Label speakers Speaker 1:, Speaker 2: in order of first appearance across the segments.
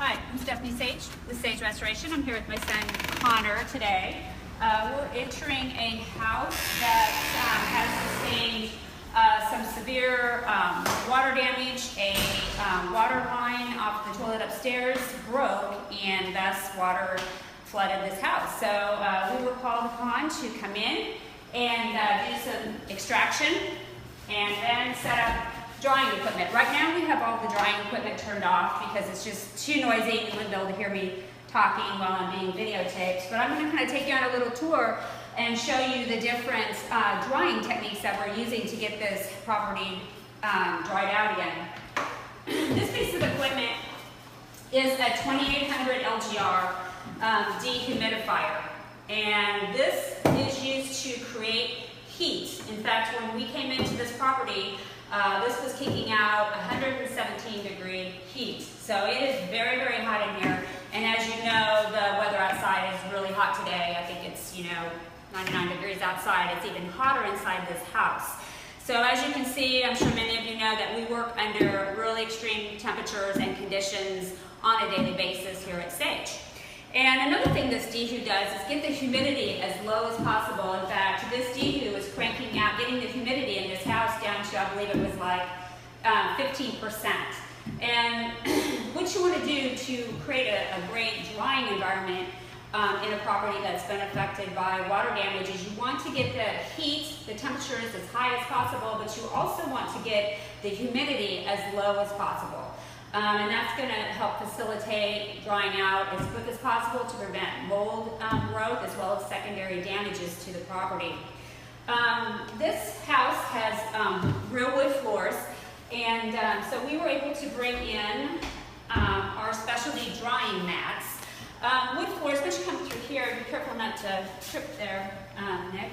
Speaker 1: Hi, I'm Stephanie Sage with Sage Restoration. I'm here with my son Connor today. We're entering a house that has sustained some severe water damage. A water line off the toilet upstairs broke and thus water flooded this house. So we were called upon to come in and do some extraction and then set up drying equipment. Right now we have all the drying equipment turned off because it's just too noisy. You wouldn't be able to hear me talking while I'm being videotaped. But I'm going to kind of take you on a little tour and show you the different drying techniques that we're using to get this property dried out again. This piece of equipment is a 2800 LGR dehumidifier. And this is used to create heat. In fact, when we came into this property, this was kicking out 117-degree heat. So it is very, very hot in here. And as you know, the weather outside is really hot today. I think it's, 99 degrees outside. It's even hotter inside this house. So as you can see, I'm sure many of you know that we work under really extreme temperatures and conditions on a daily basis here at Sage. And another thing this Dehu does is get the humidity as low as possible. In fact, this Dehu is cranking out, getting the humidity in this house down to, I believe it was like 15%. And what you want to do to create a great drying environment in a property that's been affected by water damage is you want to get the heat, the temperatures as high as possible, but you also want to get the humidity as low as possible. And that's going to help facilitate drying out as quick as possible to prevent mold growth as well as secondary damages to the property. This house has real wood floors, and so we were able to bring in our specialty drying mats. Wood floors, once you come through here, be careful not to trip there, Nick.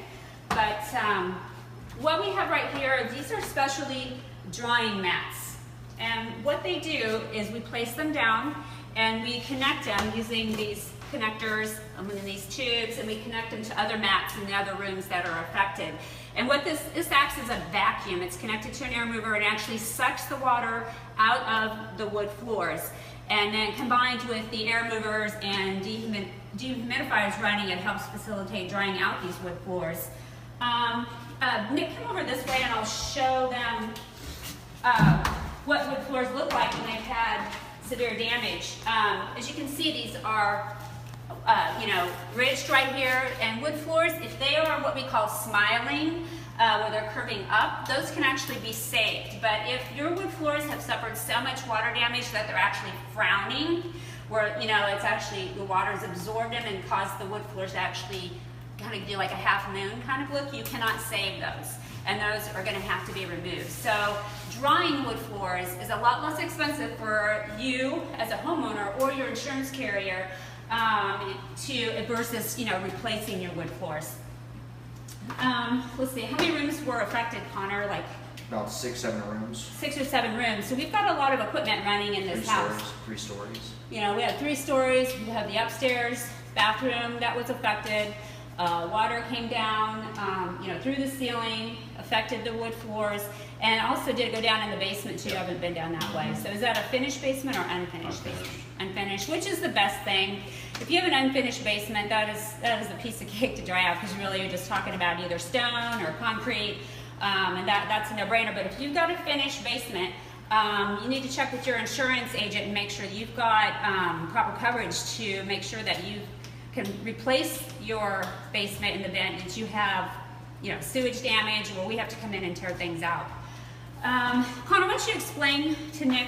Speaker 1: But what we have right here, these are specialty drying mats. And what they do is we place them down and we connect them using these connectors in these tubes, and we connect them to other mats in the other rooms that are affected. And what this acts as a vacuum. It's connected to an air mover and actually sucks the water out of the wood floors. And then combined with the air movers and dehumidifiers running, it helps facilitate drying out these wood floors. Nick, come over this way and I'll show them what wood floors look like when they've had severe damage. As you can see, these are, ridged right here, and wood floors, if they are what we call smiling, where they're curving up, those can actually be saved. But if your wood floors have suffered so much water damage that they're actually frowning, where, it's actually, the water's absorbed them and caused the wood floors to actually kind of do like a half moon kind of look, you cannot save those. And those are going to have to be removed. So drying wood floors is a lot less expensive for you as a homeowner or your insurance carrier versus replacing your wood floors. Let's see, how many rooms were affected, Connor? Like
Speaker 2: about 6-7 rooms. 6
Speaker 1: or 7 rooms. So we've got a lot of equipment running in this house.
Speaker 2: 3 stories.
Speaker 1: We have 3 stories. We have the upstairs bathroom that was affected. Water came down, through the ceiling, affected the wood floors, and also did go down in the basement too. I haven't been down that way. So is that a finished basement or unfinished basement? Unfinished, which is the best thing. If you have an unfinished basement, that is a piece of cake to dry out, because really you're just talking about either stone or concrete, and that's a no-brainer. But if you've got a finished basement, you need to check with your insurance agent and make sure that you've got proper coverage to make sure that you can replace your basement in the event that you have, sewage damage, or we have to come in and tear things out. Connor, why don't you explain to Nick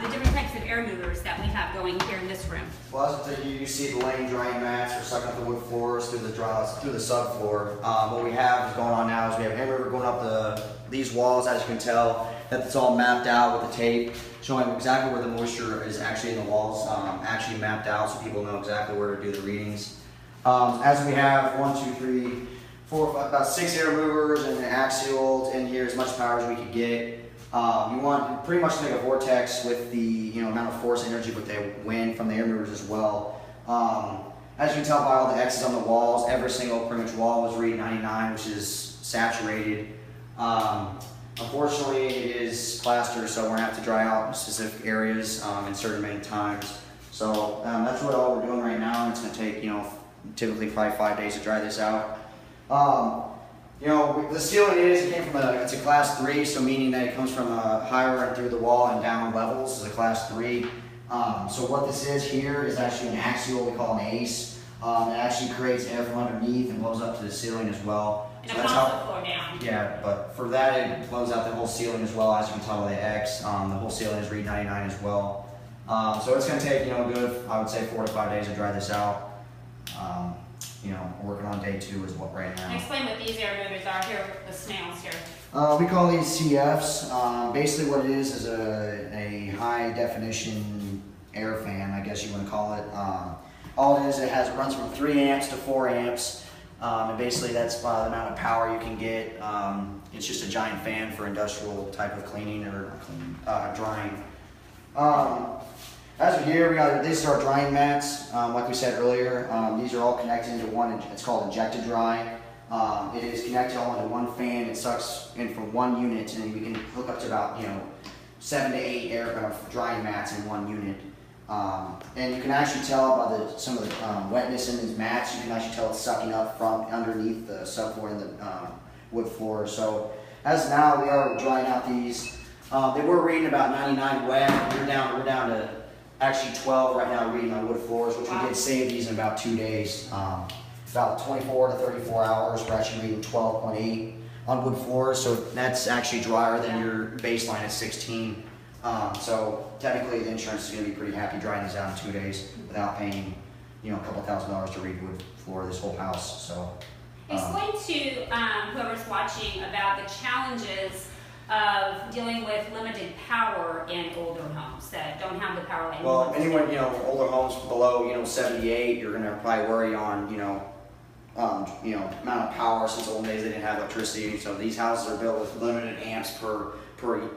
Speaker 1: the different types of air movers that we have going here in this room?
Speaker 2: Well, as you see the lane drying mats are sucking up the wood floors through the subfloor. What we have is going on now is we have an air mover going up these walls. As you can tell, that's all mapped out with the tape, showing exactly where the moisture is actually in the walls, actually mapped out so people know exactly where to do the readings. As we have 1, 2, 3, 4, 5, about 6 air movers and an axial in here, as much power as we could get. You want pretty much to make a vortex with the amount of force energy with the wind from the air movers as well. As you can tell by all the X's on the walls, every single pretty much wall was reading 99, which is saturated. Unfortunately, it is plaster, so we're gonna have to dry out in specific areas in certain many times. So that's what all we're doing right now. It's gonna take, typically probably 5 days to dry this out. The ceiling it came from it's a class 3, so meaning that it comes from higher through the wall and down levels. It's a class 3. So what this is here is actually an axial, we call an ACE. It actually creates air from underneath and blows up to the ceiling as well.
Speaker 1: And it pumps the floor down.
Speaker 2: Yeah, but for that it blows out the whole ceiling as well, as you can tell by the X. The whole ceiling is read 99 as well. So it's going to take, good, I would say 4 to 5 days to dry this out. We're working on day 2 is what right now.
Speaker 1: Explain what these air movers are here, the snails here.
Speaker 2: We call these CFs. Basically what it is a high definition air fan, I guess you want to call it. All it is, it runs from 3 amps to 4 amps. And basically that's the amount of power you can get. It's just a giant fan for industrial type of cleaning or drying. As of here, these are our drying mats. Like we said earlier, these are all connected into one. It's called injected dry. It is connected all into one fan. It sucks in from one unit, and we can hook up to about 7 to 8 air drying mats in one unit. And you can actually tell by some of the wetness in these mats. You can actually tell it's sucking up from underneath the subfloor and the wood floor. So as now we are drying out these. They were reading about 99 wet. We're down to actually 12 right now reading on wood floors, which we did save these in about 2 days. About 24 to 34 hours. We're actually reading 12.8 on wood floors. So that's actually drier than your baseline at 16. So technically the insurance is going to be pretty happy drying these out in 2 days without paying, a couple $1,000 to read wood floor of this whole house. So
Speaker 1: explain to whoever's watching about the challenges of dealing with limited power in older homes that don't have the power line.
Speaker 2: Well, anyone, older homes below, 78, you're going to probably worry on, amount of power. Since the old days they didn't have electricity, so these houses are built with limited amps per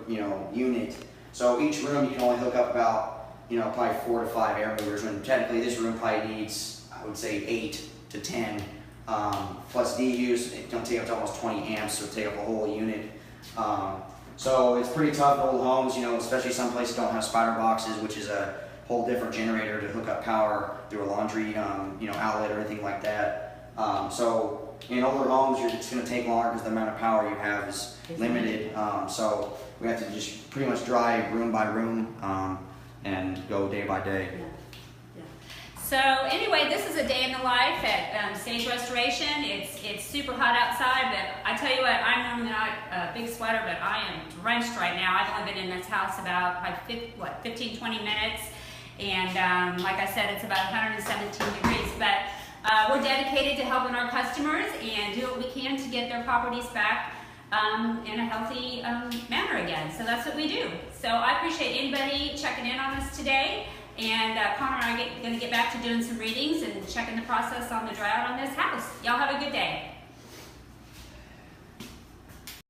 Speaker 2: unit. So each room you can only hook up about, probably 4 to 5 air movers, when technically this room probably needs, I would say, 8 to 10. Plus DUs, it's going to take up to almost 20 amps, so take up a whole unit. So it's pretty tough in old homes, especially some places don't have spider boxes, which is a whole different generator to hook up power through a laundry, outlet or anything like that. So in older homes, it's going to take longer because the amount of power you have is limited. So we have to just pretty much dry room by room and go day by day.
Speaker 1: Yeah. So anyway, this is a day in the life at Sage Restoration. It's super hot outside, but I tell you what, I'm normally not a big sweater, but I am drenched right now. I've only been in this house about 15, 20 minutes, and like I said, it's about 117 degrees. But we're dedicated to helping our customers and do what we can to get their properties back in a healthy manner again. So that's what we do. So I appreciate anybody checking in on us today. And Connor and I are going to get back to doing some readings and checking the process on the dry out on this house. Y'all have a good day.